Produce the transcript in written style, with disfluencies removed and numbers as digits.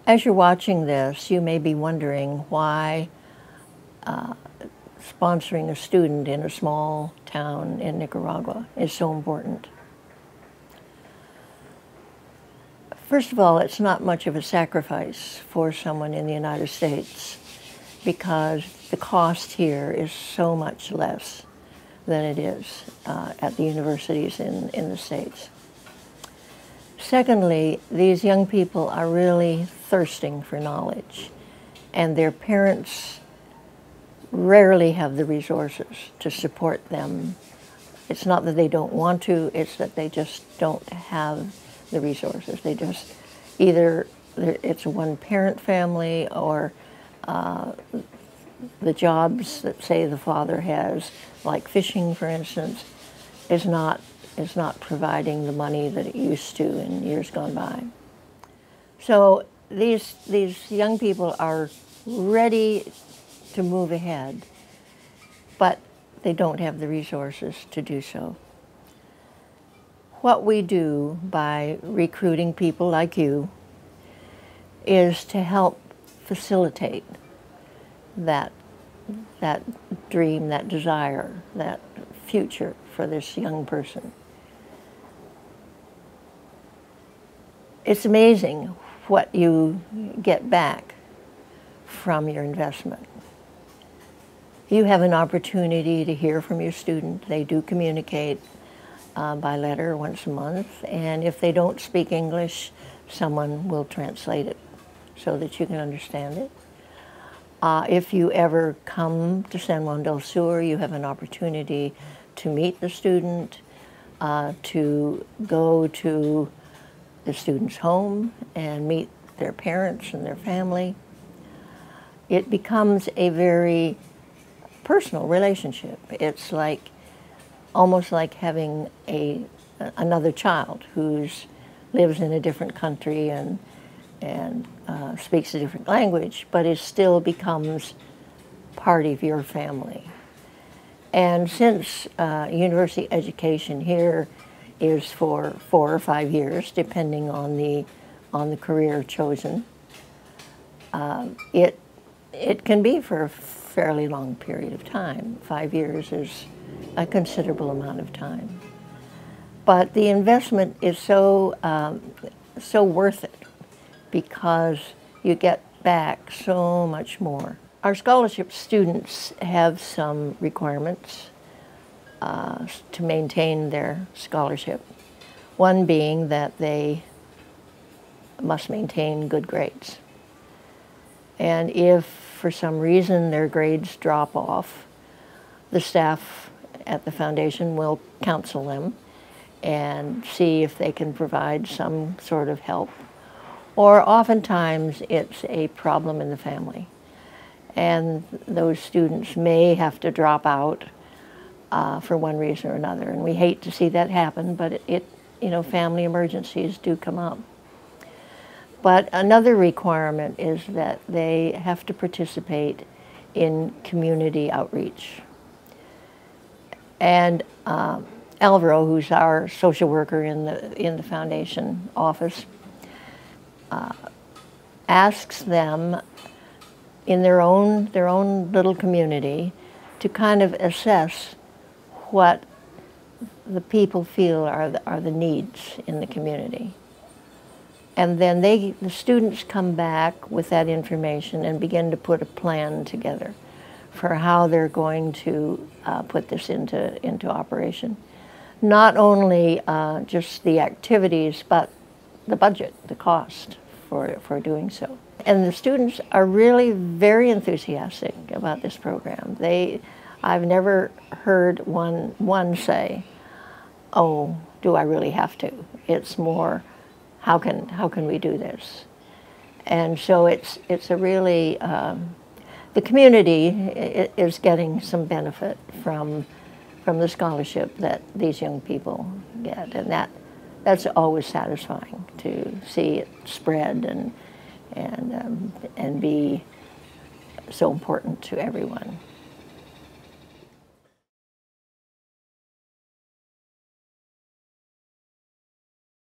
As you're watching this, you may be wondering why sponsoring a student in a small town in Nicaragua is so important. First of all, it's not much of a sacrifice for someone in the United States because the cost here is so much less than it is at the universities in the States. Secondly, these young people are really thirsting for knowledge, and their parents rarely have the resources to support them. It's not that they don't want to, it's that they just don't have the resources. They just, either it's a one-parent family, or the jobs that, say, the father has, like fishing, for instance, is not providing the money that it used to in years gone by. So these young people are ready to move ahead, but they don't have the resources to do so. What we do by recruiting people like you is to help facilitate that dream, that desire, that future for this young person. It's amazing what you get back from your investment. You have an opportunity to hear from your student. They do communicate by letter once a month, and if they don't speak English, someone will translate it so that you can understand it. If you ever come to San Juan del Sur, you have an opportunity to meet the student, to go to the student's home and meet their parents and their family. It becomes a very personal relationship. It's like, almost like having another child who lives in a different country and speaks a different language, but it still becomes part of your family. And since university education here is for 4 or 5 years, depending on the career chosen, it can be for a fairly long period of time. 5 years is a considerable amount of time. But the investment is so worth it because you get back so much more. Our scholarship students have some requirements to maintain their scholarship. One being that they must maintain good grades. And if for some reason their grades drop off, the staff at the foundation will counsel them and see if they can provide some sort of help. Or oftentimes it's a problem in the family, and those students may have to drop out for one reason or another. And we hate to see that happen, but family emergencies do come up. But another requirement is that they have to participate in community outreach. And Alvaro, who's our social worker in the foundation office, asks them in their own little community to kind of assess what the people feel are the needs in the community. And then the students come back with that information and begin to put a plan together for how they're going to put this into operation. Not only just the activities, but the budget, the cost for doing so. And the students are really very enthusiastic about this program. I've never heard one say, "Oh, do I really have to?" It's more, how can we do this? And so it's a really, the community is getting some benefit from the scholarship that these young people get, and that's always satisfying to see it spread and be so important to everyone.